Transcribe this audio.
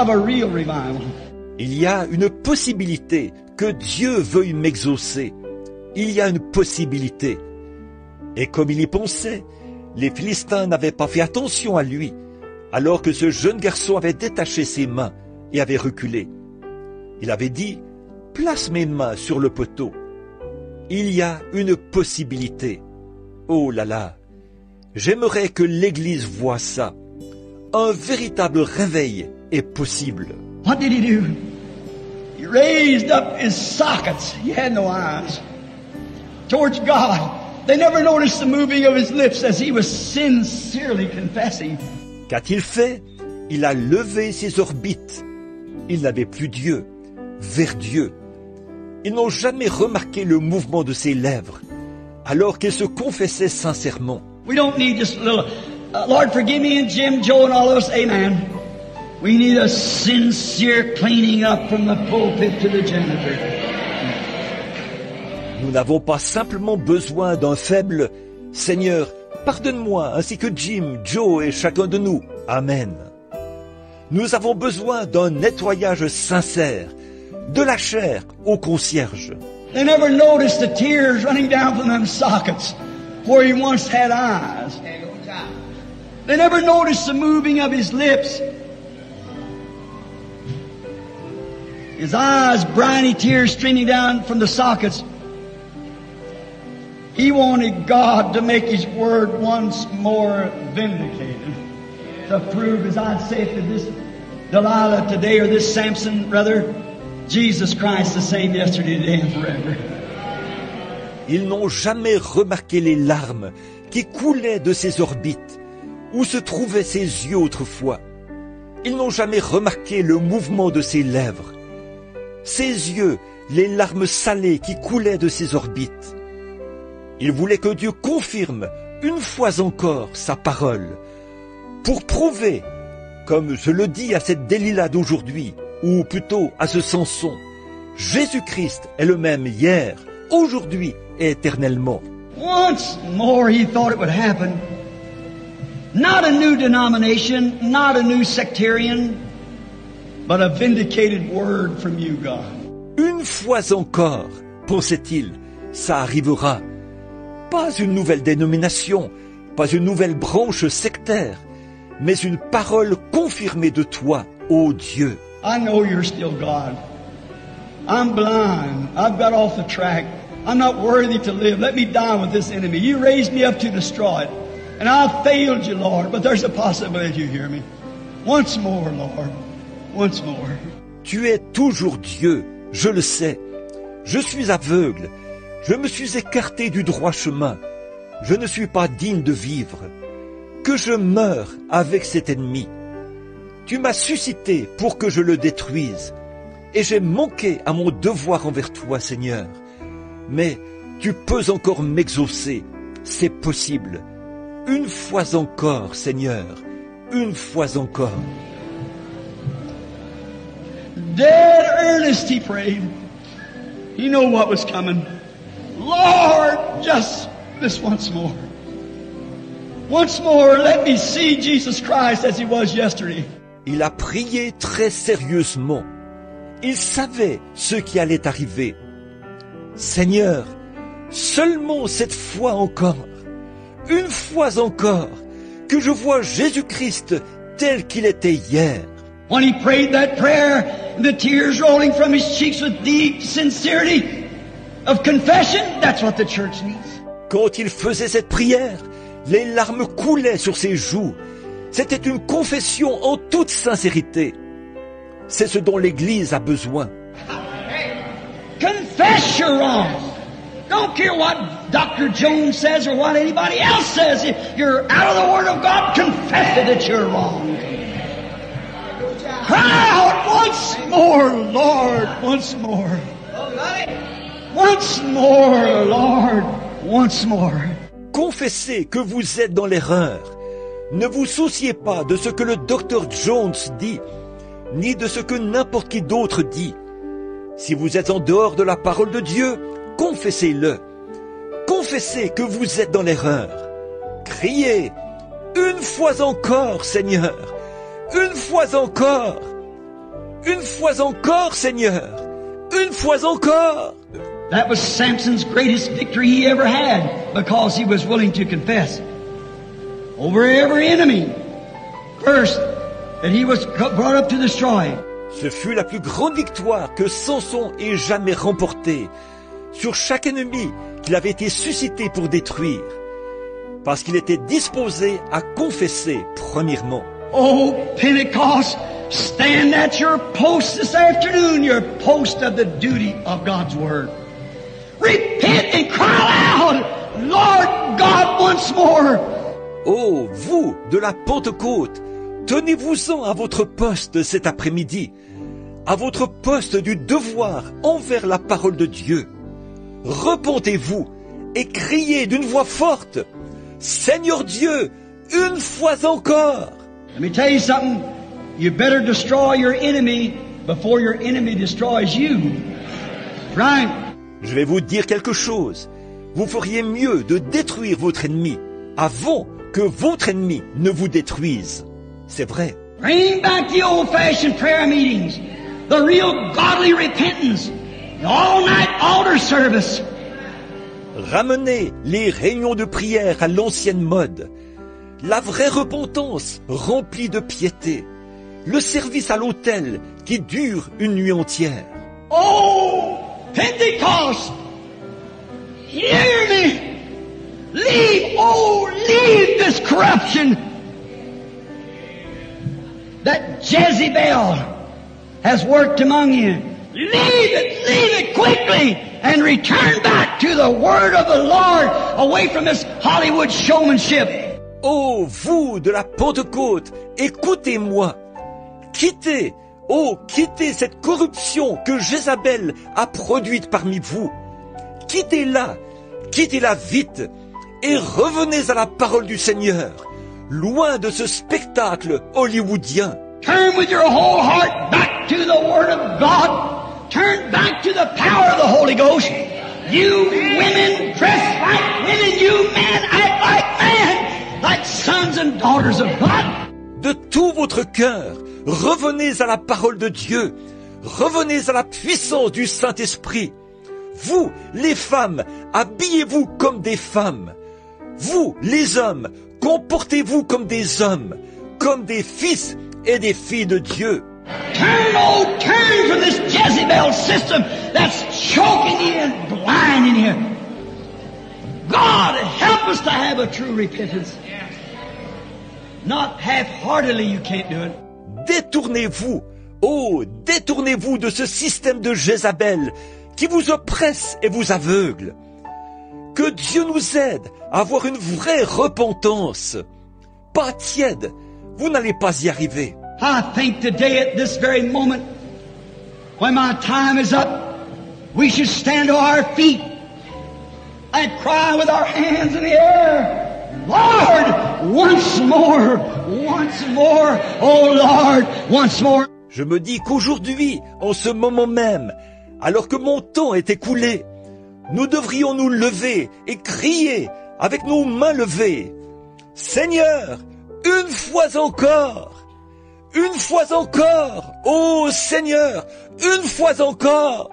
of a real revival. Il y a une possibilité que Dieu veuille m'exaucer. Il y a une possibilité. Et comme il y pensait, les Philistins n'avaient pas fait attention à lui, alors que ce jeune garçon avait détaché ses mains et avait reculé. Il avait dit, « Place mes mains sur le poteau. » Il y a une possibilité. Oh là là, j'aimerais que l'Église voie ça. Un véritable réveil est possible. What did he do? He raised up his sockets. He had no eyes. Towards God. They never noticed the moving of his lips as he was sincerely confessing. Qu'a-t-il fait? Il a levé ses orbites. Il n'avait plus Dieu, vers Dieu. Ils n'ont jamais remarqué le mouvement de ses lèvres, alors qu'il se confessait sincèrement. We don't need just a little, Lord forgive me and Jim, Joe and all of us, amen. We need a sincere cleaning up from the pulpit to the janitor. Nous n'avons pas simplement besoin d'un faible « Seigneur, pardonne-moi, ainsi que Jim, Joe et chacun de nous. Amen. » Nous avons besoin d'un nettoyage sincère, de la chair au concierge. They never noticed the tears running down from them sockets where he once had eyes. They never noticed the moving of his lips. His eyes, briny tears streaming down from the sockets. He wanted God to make His Word once more vindicated. To prove, as I'd say to this Delilah today, or this Samson, rather, Jesus Christ the same yesterday, today, and forever. Ils n'ont jamais remarqué les larmes qui coulaient de ses orbites, où se trouvaient ses yeux autrefois. Ils n'ont jamais remarqué le mouvement de ses lèvres. Ses yeux, les larmes salées qui coulaient de ses orbites. Il voulait que Dieu confirme une fois encore sa parole, pour prouver, comme je le dis à cette Delilah d'aujourd'hui, ou plutôt à ce Samson, Jésus-Christ est le même hier, aujourd'hui et éternellement. Once more he thought it would happen. Not a new denomination, not a new sectarian, but a vindicated word from you, God. Une fois encore, pensait-il, ça arrivera. Pas une nouvelle dénomination, pas une nouvelle branche sectaire, mais une parole confirmée de toi, ô Dieu. I know you're still God. I'm blind. I've got off the track. I'm not worthy to live. Let me die with this enemy. You raised me up to destroy it. And I've failed you, Lord, but there's a possibility you hear me. Once more, Lord. Once more. Tu es toujours Dieu, je le sais. Je suis aveugle. Je me suis écarté du droit chemin. Je ne suis pas digne de vivre. Que je meure avec cet ennemi. Tu m'as suscité pour que je le détruise. Et j'ai manqué à mon devoir envers toi, Seigneur. Mais tu peux encore m'exaucer. C'est possible. Une fois encore, Seigneur. Une fois encore. Dead earnest he prayed. He knew what was coming. Lord, just this once more. Once more, let me see Jesus Christ as He was yesterday. Il a prié très sérieusement. Il savait ce qui allait arriver. Seigneur, seulement cette fois encore, une fois encore, que je vois Jésus-Christ tel qu'il était hier. When he prayed that prayer, the tears rolling from his cheeks with deep sincerity of confession, that's what the church needs. Quand il faisait cette prière, les larmes coulaient sur ses joues. C'était une confession en toute sincérité. C'est ce dont l'Église a besoin. Confess you're wrong. Don't care what Dr. Jones says or what anybody else says. If you're out of the Word of God, confess it that you're wrong. Cry out once more, Lord, once more. Once more, Lord, once more. Confessez que vous êtes dans l'erreur. Ne vous souciez pas de ce que le Dr. Jones dit, ni de ce que n'importe qui d'autre dit. Si vous êtes en dehors de la parole de Dieu, confessez-le. Confessez que vous êtes dans l'erreur. Criez, une fois encore, Seigneur, une fois encore. Une fois encore, Seigneur. Une fois encore. That was Samson's greatest victory he ever had because he was willing to confess over every enemy. First, that he was brought up to destroy. Ce fut la plus grande victoire que Samson ait jamais remportée sur chaque ennemi qu'il avait été suscité pour détruire, parce qu'il était disposé à confesser premièrement. Oh, Pentecost, stand at your post this afternoon, your post of the duty of God's Word. Repent and cry aloud, Lord God, once more. Oh, vous de la Pentecôte, tenez-vous-en à votre poste cet après-midi, à votre poste du devoir envers la parole de Dieu. Repentez-vous et criez d'une voix forte, Seigneur Dieu, une fois encore. Let me tell you something. You better destroy your enemy before your enemy destroys you. Right? Je vais vous dire quelque chose. Vous feriez mieux de détruire votre ennemi avant que votre ennemi ne vous détruise. C'est vrai. Bring back the old-fashioned prayer meetings, the real godly repentance, the all-night altar service. Ramenez les réunions de prière à l'ancienne mode, la vraie repentance remplie de piété, le service à l'autel qui dure une nuit entière. Oh, Pentecost! Hear me! Leave this corruption that Jezebel has worked among you. Leave it quickly and return back to the word of the Lord, away from this Hollywood showmanship. Oh, vous de la Pentecôte, écoutez-moi. Quittez cette corruption que Jézabel a produite parmi vous. Quittez-la vite et revenez à la parole du Seigneur, loin de ce spectacle hollywoodien. Turn with your whole heart back to the Word of God. Turn back to the power of the Holy Ghost. You women dress like women, you men act like men, like sons and daughters of God. De tout votre cœur, revenez à la parole de Dieu. Revenez à la puissance du Saint-Esprit. Vous, les femmes, habillez-vous comme des femmes. Vous, les hommes, comportez-vous comme des hommes, comme des fils et des filles de Dieu. Turn from this Jezebel system that's choking you and blinding you. God, help us to have a true repentance. Not half-heartedly, you can't do it. Détournez-vous, détournez-vous de ce système de Jézabel qui vous oppresse et vous aveugle. Que Dieu nous aide à avoir une vraie repentance. Pas tiède, vous n'allez pas y arriver. I think today at this very moment, when my time is up, we should stand to our feet and cry with our hands in the air, Lord, once more, oh Lord, once more. Je me dis qu'aujourd'hui, en ce moment même, alors que mon temps est écoulé, nous devrions nous lever et crier avec nos mains levées, Seigneur, une fois encore, ô Seigneur, une fois encore.